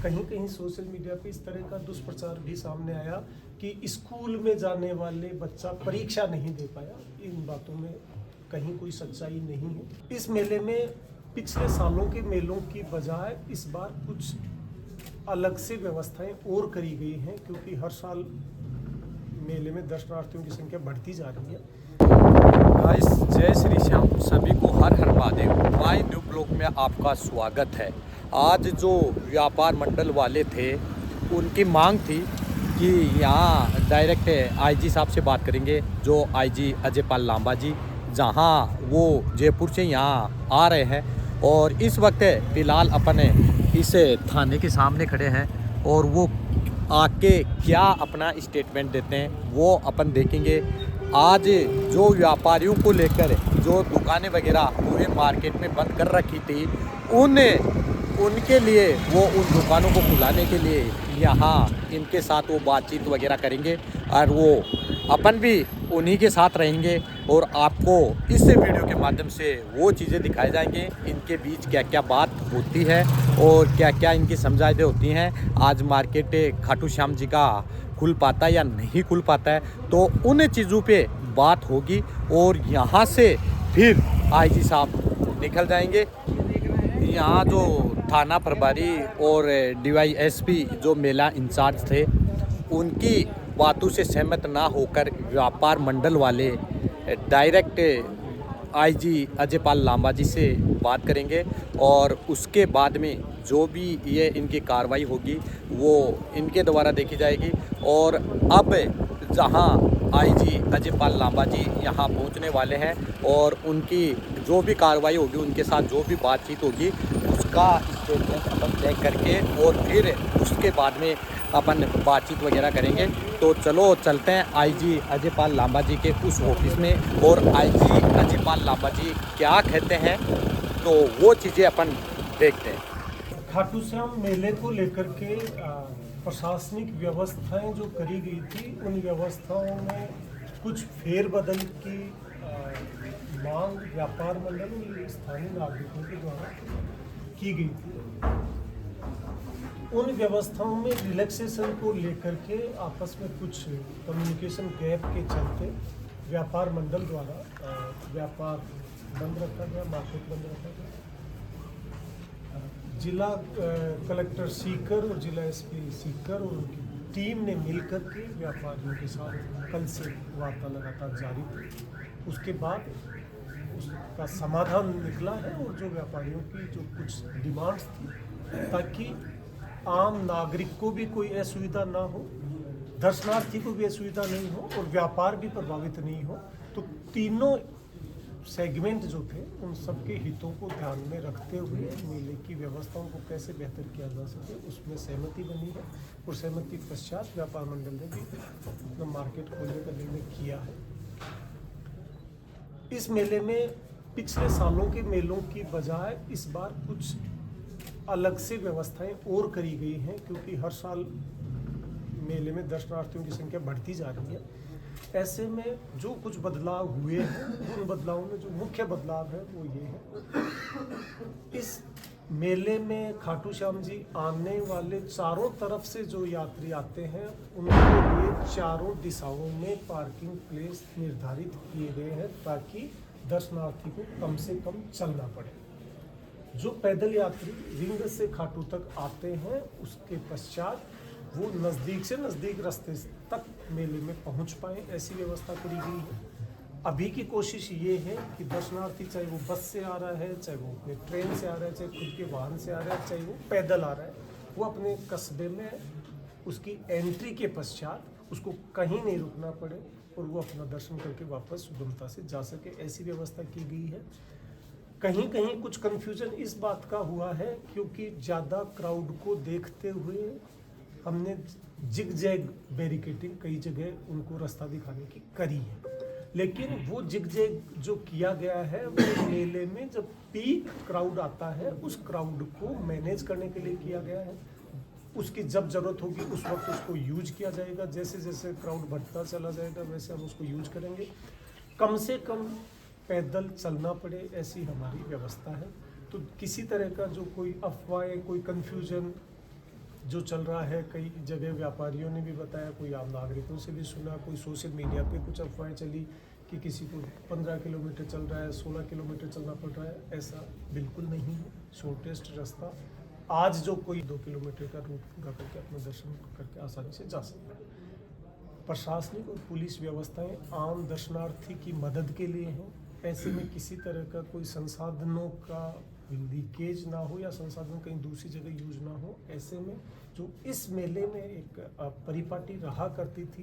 कहीं कहीं social media पे इस तरह का दुष्प्रचार भी सामने आया कि स्कूल में जाने वाले बच्चा परीक्षा नहीं दे पाया। इन बातों में कहीं कोई सच्चाई नहीं है। इस मेले में पिछले सालों के मेलों की बजाय इस बार कुछ अलग से व्यवस्थाएं और करी गई हैं, क्योंकि हर साल मेले में दर्शनार्थियों की संख्या बढ़ती जा रही है। गाइस, जय श्री श्याम। सभी को हर हर महादेव। माय न्यू ब्लॉग में आपका स्वागत है। आज जो व्यापार मंडल वाले थे, उनकी मांग थी कि यहाँ डायरेक्ट आईजी साहब से बात करेंगे, जो आईजी अजय पाल लांबा जी, जहाँ वो जयपुर से यहाँ आ रहे हैं। और इस वक्त फ़िलहाल अपन इस थाने के सामने खड़े हैं और वो आके क्या अपना स्टेटमेंट देते हैं वो अपन देखेंगे। आज जो व्यापारियों को लेकर जो दुकानें वगैरह पूरे मार्केट में बंद कर रखी थी, उनके लिए वो उन दुकानों को खुलाने के लिए यहाँ इनके साथ वो बातचीत वगैरह करेंगे और वो अपन भी उन्हीं के साथ रहेंगे और आपको इस वीडियो के माध्यम से वो चीज़ें दिखाई जाएंगे, इनके बीच क्या क्या बात होती है और क्या क्या इनकी समझाइशें होती हैं। आज मार्केट खाटू श्याम जी का खुल पाता है या नहीं खुल पाता है, तो उन चीज़ों पे बात होगी और यहाँ से फिर आईजी साहब निकल जाएंगे। यहाँ जो थाना प्रभारी और डीवाईएसपी जो मेला इंचार्ज थे, उनकी बातों से सहमत ना होकर व्यापार मंडल वाले डायरेक्ट आईजी अजय पाल लांबा जी से बात करेंगे और उसके बाद में जो भी ये इनकी कार्रवाई होगी वो इनके द्वारा देखी जाएगी। और अब जहां आईजी अजय पाल लांबा जी यहां पहुंचने वाले हैं और उनकी जो भी कार्रवाई होगी, उनके साथ जो भी बातचीत होगी, उसका स्टेटमेंट अपन चेक करके और फिर उसके बाद में अपन बातचीत वगैरह करेंगे। तो चलो चलते हैं आईजी अजय पाल लांबा जी के उस ऑफिस में और आईजी अजय पाल लांबा जी क्या कहते हैं तो वो चीज़ें अपन देखते हैं। खाटू श्याम मेले को लेकर के प्रशासनिक व्यवस्थाएं जो करी गई थी, उन व्यवस्थाओं में कुछ फेरबदल की मांग व्यापार मंडल और स्थानीय नागरिकों के द्वारा की गई थी। उन व्यवस्थाओं में रिलैक्सेशन को लेकर के आपस में कुछ कम्युनिकेशन गैप के चलते व्यापार मंडल द्वारा व्यापार बंद रखा गया, मार्केट बंद रखा गया। जिला कलेक्टर सीकर और जिला एसपी सीकर और उनकी टीम ने मिलकर के व्यापारियों के साथ कल से वार्ता लगातार जारी थी। उसके बाद उसका समाधान निकला है और जो व्यापारियों की जो कुछ डिमांड्स थी, ताकि आम नागरिक को भी कोई असुविधा ना हो, दर्शनार्थी को भी असुविधा नहीं हो और व्यापार भी प्रभावित नहीं हो, तो तीनों सेगमेंट जो थे उन सबके हितों को ध्यान में रखते हुए मेले की व्यवस्थाओं को कैसे बेहतर किया जा सके, उसमें सहमति बनी है। और सहमति पश्चात व्यापार मंडल ने भी अपना मार्केट खोलने का निर्णय किया है। इस मेले में पिछले सालों के मेलों की बजाय इस बार कुछ अलग से व्यवस्थाएं और करी गई हैं, क्योंकि हर साल मेले में दर्शनार्थियों की संख्या बढ़ती जा रही है। ऐसे में जो कुछ बदलाव हुए हैं, उन बदलावों में जो मुख्य बदलाव है वो ये है, इस मेले में खाटू श्याम जी आने वाले चारों तरफ से जो यात्री आते हैं, उनके लिए चारों दिशाओं में पार्किंग प्लेस निर्धारित किए गए हैं, ताकि दर्शनार्थी को कम से कम चलना पड़े। जो पैदल यात्री रिंग से खाटू तक आते हैं, उसके पश्चात वो नज़दीक से नज़दीक रास्ते तक मेले में पहुंच पाए, ऐसी व्यवस्था करी गई है। अभी की कोशिश ये है कि दर्शनार्थी, चाहे वो बस से आ रहा है, चाहे वो अपने ट्रेन से आ रहा है, चाहे खुद के वाहन से आ रहा है, चाहे वो पैदल आ रहा है, वो अपने कस्बे में उसकी एंट्री के पश्चात उसको कहीं नहीं रुकना पड़े और वो अपना दर्शन करके वापस सुगमता से जा सके, ऐसी व्यवस्था की गई है। कहीं कहीं कुछ कन्फ्यूजन इस बात का हुआ है, क्योंकि ज़्यादा क्राउड को देखते हुए हमने जिग जैग बैरिकेडिंग कई जगह उनको रास्ता दिखाने की करी है, लेकिन वो जिग जैग जो किया गया है वो मेले में जब पीक क्राउड आता है, उस क्राउड को मैनेज करने के लिए किया गया है। उसकी जब ज़रूरत होगी उस वक्त उसको यूज किया जाएगा। जैसे जैसे क्राउड बढ़ता चला जाएगा वैसे हम उसको यूज करेंगे। कम से कम पैदल चलना पड़े, ऐसी हमारी व्यवस्था है। तो किसी तरह का जो कोई अफवाहें, कोई कन्फ्यूजन जो चल रहा है, कई जगह व्यापारियों ने भी बताया, कोई आम नागरिकों से भी सुना, कोई सोशल मीडिया पे कुछ अफवाहें चली कि किसी को 15 किलोमीटर चल रहा है, 16 किलोमीटर चलना पड़ रहा है। ऐसा बिल्कुल नहीं है। शॉर्टेस्ट रास्ता आज जो कोई 2 किलोमीटर का रूट पूरा करके अपना दर्शन करके आसानी से जा सकता है। प्रशासनिक और पुलिस व्यवस्थाएं आम दर्शनार्थी की मदद के लिए हैं। ऐसे में किसी तरह का कोई संसाधनों का लीकेज ना हो या संसाधन कहीं दूसरी जगह यूज ना हो। ऐसे में जो इस मेले में एक परिपाटी रहा करती थी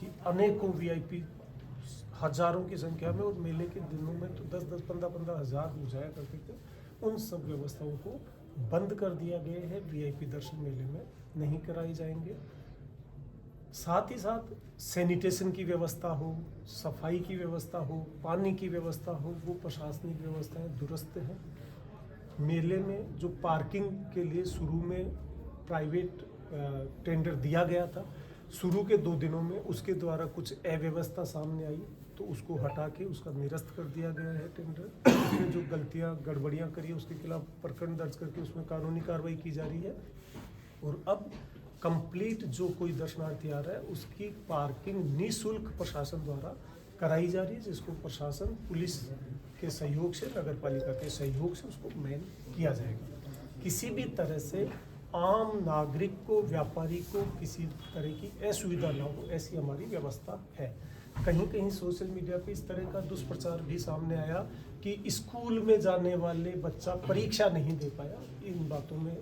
कि अनेकों वीआईपी हजारों की संख्या में और मेले के दिनों में तो 10-10, 15-15 हज़ार हो जाया करते थे, उन सब व्यवस्थाओं को बंद कर दिया गया है। वीआईपी दर्शन मेले में नहीं कराए जाएंगे। साथ ही साथ सैनिटेशन की व्यवस्था हो, सफाई की व्यवस्था हो, पानी की व्यवस्था हो, वो प्रशासनिक व्यवस्थाएं दुरुस्त हैं। मेले में जो पार्किंग के लिए शुरू में प्राइवेट टेंडर दिया गया था, शुरू के 2 दिनों में उसके द्वारा कुछ अव्यवस्था सामने आई तो उसको हटा के उसका निरस्त कर दिया गया है टेंडर। उसमें जो गलतियां गड़बड़ियां करी उसके खिलाफ प्रकरण दर्ज करके उसमें कानूनी कार्रवाई की जा रही है। और अब कंप्लीट जो कोई दर्शनार्थी आ रहा है उसकी पार्किंग निःशुल्क प्रशासन द्वारा कराई जा रही है, जिसको प्रशासन पुलिस के सहयोग से, नगर पालिका के सहयोग से उसको मैन किया जाएगा। किसी भी तरह से आम नागरिक को, व्यापारी को किसी तरह की असुविधा ना हो, ऐसी हमारी व्यवस्था है। कहीं कहीं सोशल मीडिया पे इस तरह का दुष्प्रचार भी सामने आया कि स्कूल में जाने वाले बच्चा परीक्षा नहीं दे पाया। इन बातों में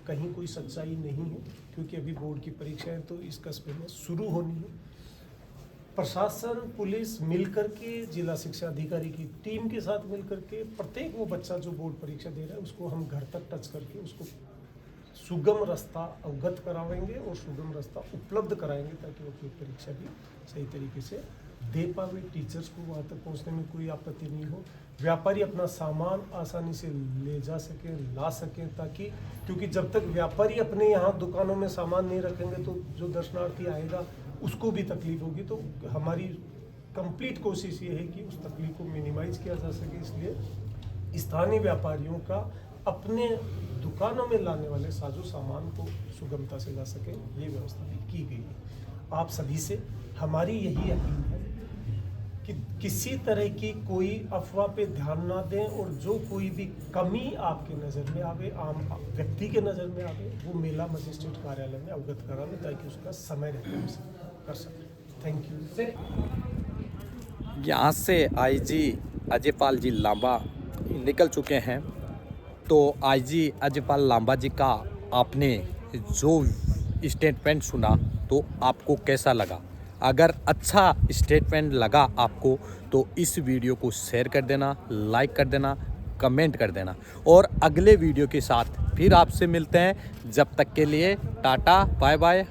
कहीं कोई सच्चाई नहीं है, क्योंकि अभी बोर्ड की परीक्षाएं तो इस कस्बे में शुरू होनी है। प्रशासन, पुलिस मिलकर के, जिला शिक्षा अधिकारी की टीम के साथ मिलकर के प्रत्येक वो बच्चा जो बोर्ड परीक्षा दे रहा है उसको हम घर तक टच करके उसको सुगम रास्ता अवगत कराएंगे और सुगम रास्ता उपलब्ध कराएंगे, ताकि वो अपनी परीक्षा भी सही तरीके से दे पावे। टीचर्स को वहाँ तक पहुँचने में कोई आपत्ति नहीं हो। व्यापारी अपना सामान आसानी से ले जा सकें, ला सकें, ताकि, क्योंकि जब तक व्यापारी अपने यहाँ दुकानों में सामान नहीं रखेंगे तो जो दर्शनार्थी आएगा उसको भी तकलीफ होगी। तो हमारी कंप्लीट कोशिश ये है कि उस तकलीफ को मिनिमाइज किया जा सके। इसलिए स्थानीय व्यापारियों का अपने दुकानों में लाने वाले साजो सामान को सुगमता से ला सके, ये व्यवस्था भी की गई है। आप सभी से हमारी यही अपील है कि किसी तरह की कोई अफवाह पे ध्यान ना दें, और जो कोई भी कमी आपके नज़र में आवे, आम व्यक्ति के नज़र में आवे, वो मेला मजिस्ट्रेट कार्यालय में अवगत करा दें, ताकि उसका समय रहते हुए कर सकें। Thank you. यहाँ से आईजी अजयपाल जी लांबा निकल चुके हैं। तो आईजी अजयपाल लांबा जी का आपने जो स्टेटमेंट सुना तो आपको कैसा लगा? अगर अच्छा स्टेटमेंट लगा आपको तो इस वीडियो को शेयर कर देना, लाइक कर देना, कमेंट कर देना, और अगले वीडियो के साथ फिर आपसे मिलते हैं। जब तक के लिए टाटा, बाय बाय।